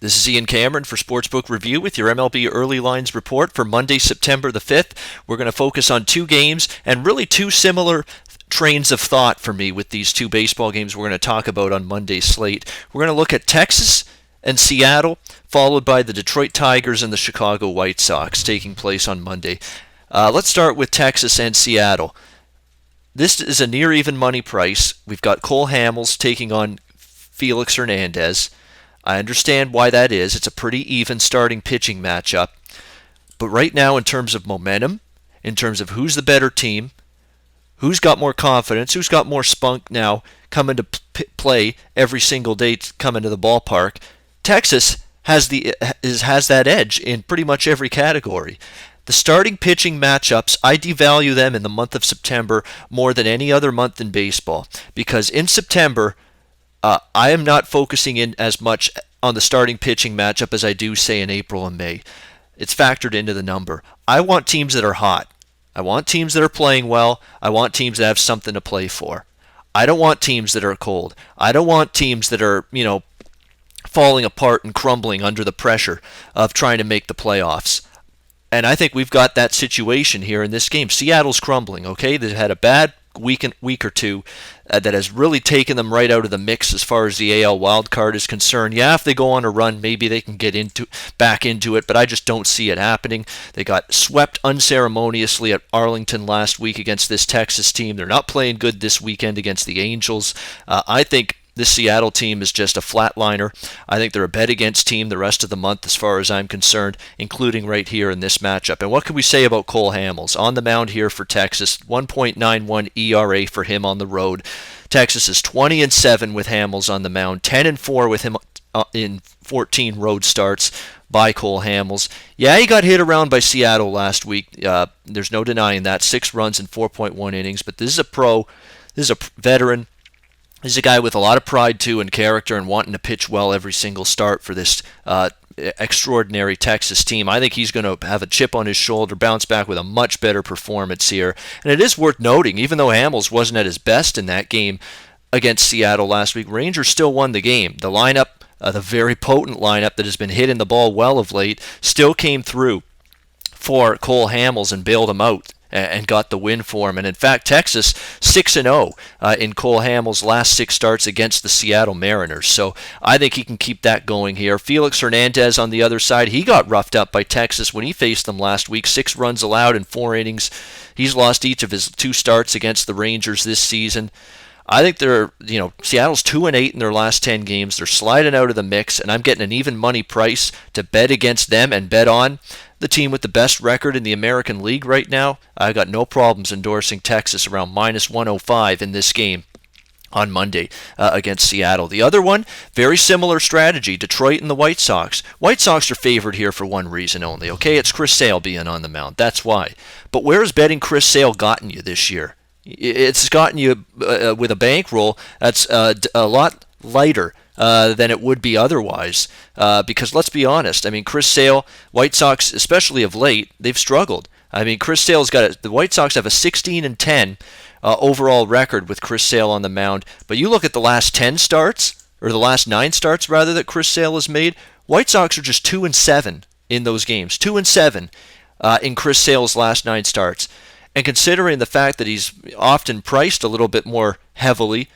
This is Ian Cameron for Sportsbook Review with your MLB Early Lines report for Monday, September the 5th. We're going to focus on two games and really two similar trains of thought for me with these two baseball games we're going to talk about on Monday's slate. We're going to look at Texas and Seattle, followed by the Detroit Tigers and the Chicago White Sox taking place on Monday. Let's start with Texas and Seattle. This is a near even money price. We've got Cole Hamels taking on Felix Hernandez. I understand why that is. It's a pretty even starting pitching matchup. But right now, in terms of momentum, in terms of who's the better team, who's got more confidence, who's got more spunk now coming to play every single day coming to the ballpark, Texas has that edge in pretty much every category. The starting pitching matchups, I devalue them in the month of September more than any other month in baseball, because in September, I am not focusing in as much on the starting pitching matchup as I do, say, in April and May. It's factored into the number. I want teams that are hot. I want teams that are playing well. I want teams that have something to play for. I don't want teams that are cold. I don't want teams that are, falling apart and crumbling under the pressure of trying to make the playoffs. And I think we've got that situation here in this game. Seattle's crumbling, okay? They've had a bad week or two that has really taken them right out of the mix as far as the AL wildcard is concerned. Yeah, if they go on a run, maybe they can get back into it, but I just don't see it happening. They got swept unceremoniously at Arlington last week against this Texas team. They're not playing good this weekend against the Angels. I think this Seattle team is just a flatliner. I think they're a bet against team the rest of the month as far as I'm concerned, including right here in this matchup. And what can we say about Cole Hamels? On the mound here for Texas, 1.91 ERA for him on the road. Texas is 20-7 with Hamels on the mound, 10-4 with him in 14 road starts by Cole Hamels. Yeah, he got hit around by Seattle last week. There's no denying that. 6 runs in 4.1 innings. But this is a pro. This is a veteran. He's a guy with a lot of pride, too, and character, and wanting to pitch well every single start for this extraordinary Texas team. I think he's going to have a chip on his shoulder, bounce back with a much better performance here. And it is worth noting, even though Hamels wasn't at his best in that game against Seattle last week, Rangers still won the game. The lineup, the very potent lineup that has been hitting the ball well of late, still came through for Cole Hamels and bailed him out and got the win for him. And in fact, Texas 6-0 in Cole Hamels' last 6 starts against the Seattle Mariners. So I think he can keep that going here. Felix Hernandez on the other side, he got roughed up by Texas when he faced them last week. 6 runs allowed in 4 innings. He's lost each of his 2 starts against the Rangers this season. I think Seattle's 2-8 in their last 10 games. They're sliding out of the mix, and I'm getting an even money price to bet against them and bet on the team with the best record in the American League right now. I got no problems endorsing Texas around -105 in this game on Monday against Seattle. The other one, very similar strategy, Detroit and the White Sox. White Sox are favored here for one reason only, okay? It's Chris Sale being on the mound. That's why. But where has betting Chris Sale gotten you this year? It's gotten you with a bankroll that's a lot lighter than it would be otherwise. Because let's be honest, Chris Sale, White Sox, especially of late, they've struggled. Chris Sale's the White Sox have a 16-10 overall record with Chris Sale on the mound. But you look at the last 10 starts, or the last 9 starts rather, that Chris Sale has made. White Sox are just 2-7 in those games. 2-7 in Chris Sale's last 9 starts. And considering the fact that he's often priced a little bit more heavily,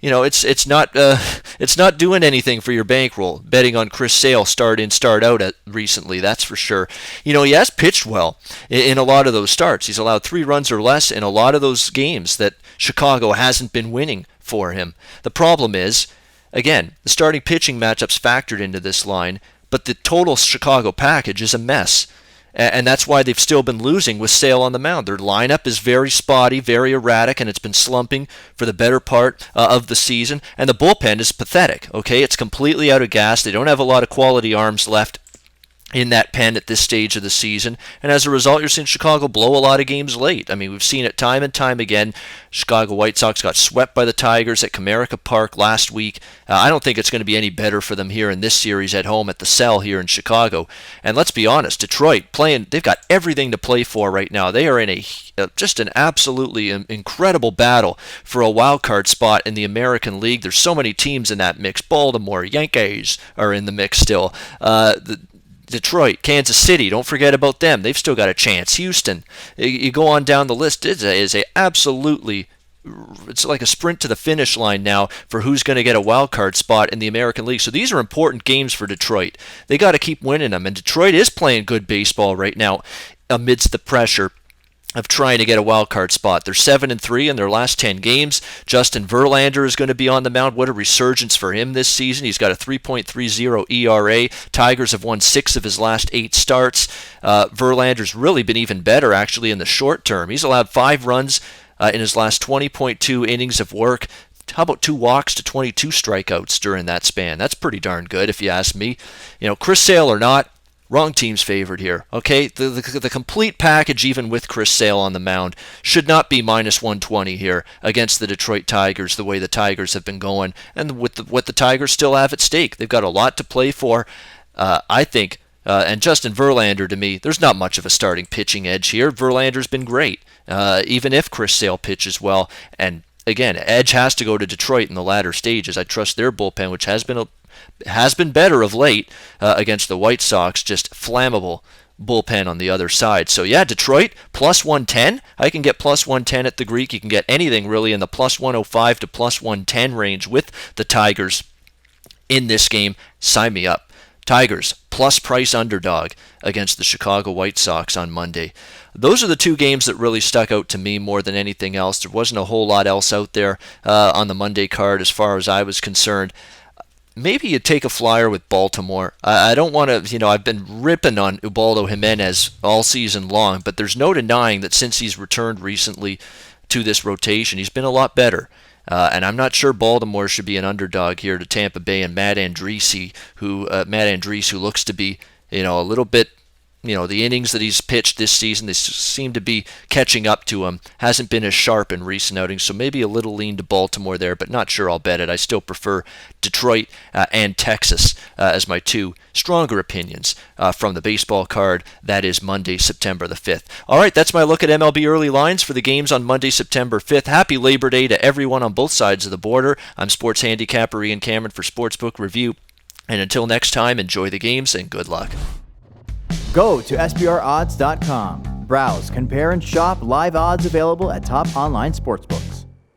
it's not doing anything for your bankroll betting on Chris Sale start in, start out recently. That's for sure. He has pitched well in a lot of those starts. He's allowed 3 runs or less in a lot of those games that Chicago hasn't been winning for him. The problem is, again, the starting pitching matchups factored into this line, but the total Chicago package is a mess. And that's why they've still been losing with Sale on the mound. Their lineup is very spotty, very erratic, and it's been slumping for the better part of the season. And the bullpen is pathetic, okay? It's completely out of gas. They don't have a lot of quality arms left in that pen at this stage of the season, and as a result, you're seeing Chicago blow a lot of games late. I mean, we've seen it time and time again. Chicago White Sox got swept by the Tigers at Comerica Park last week. I don't think it's going to be any better for them here in this series at home at the Cell here in Chicago. And let's be honest, Detroit they've got everything to play for right now. They are in just an absolutely incredible battle for a wild card spot in the American League. There's so many teams in that mix. Baltimore, Yankees are in the mix still. Detroit, Kansas City, don't forget about them. They've still got a chance. Houston, you go on down the list. It's like a sprint to the finish line now for who's going to get a wild card spot in the American League. So these are important games for Detroit. They got to keep winning them, and Detroit is playing good baseball right now amidst the pressure of trying to get a wild card spot. They're 7-3 in their last 10 games. Justin Verlander is going to be on the mound. What a resurgence for him this season. He's got a 3.30 ERA. Tigers have won 6 of his last 8 starts. Verlander's really been even better, actually, in the short term. He's allowed 5 runs in his last 20.2 innings of work. How about 2 walks to 22 strikeouts during that span? That's pretty darn good, if you ask me. Chris Sale or not, wrong team's favored here, okay? The complete package, even with Chris Sale on the mound, should not be minus 120 here against the Detroit Tigers, the way the Tigers have been going, and with what the Tigers still have at stake. They've got a lot to play for, I think. And Justin Verlander, to me, there's not much of a starting pitching edge here. Verlander's been great, even if Chris Sale pitches well. And again, edge has to go to Detroit in the latter stages. I trust their bullpen, which has been better of late against the White Sox. Just flammable bullpen on the other side. So yeah, Detroit plus 110. I can get plus 110 at the Greek. You can get anything really in the plus 105 to plus 110 range with the Tigers in this game. Sign me up. Tigers plus price underdog against the Chicago White Sox on Monday. Those are the 2 games that really stuck out to me more than anything else. There wasn't a whole lot else out there on the Monday card as far as I was concerned. Maybe you take a flyer with Baltimore. I don't want to, I've been ripping on Ubaldo Jimenez all season long, but there's no denying that since he's returned recently to this rotation, he's been a lot better. And I'm not sure Baltimore should be an underdog here to Tampa Bay and Matt Andriese, who looks to be, a little bit, the innings that he's pitched this season, they seem to be catching up to him. Hasn't been as sharp in recent outings, so maybe a little lean to Baltimore there, but not sure I'll bet it. I still prefer Detroit and Texas as my 2 stronger opinions from the baseball card. That is Monday, September the 5th. All right, that's my look at MLB early lines for the games on Monday, September 5th. Happy Labor Day to everyone on both sides of the border. I'm sports handicapper Ian Cameron for Sportsbook Review. And until next time, enjoy the games and good luck. Go to SBRodds.com. Browse, compare, and shop live odds available at top online sportsbooks.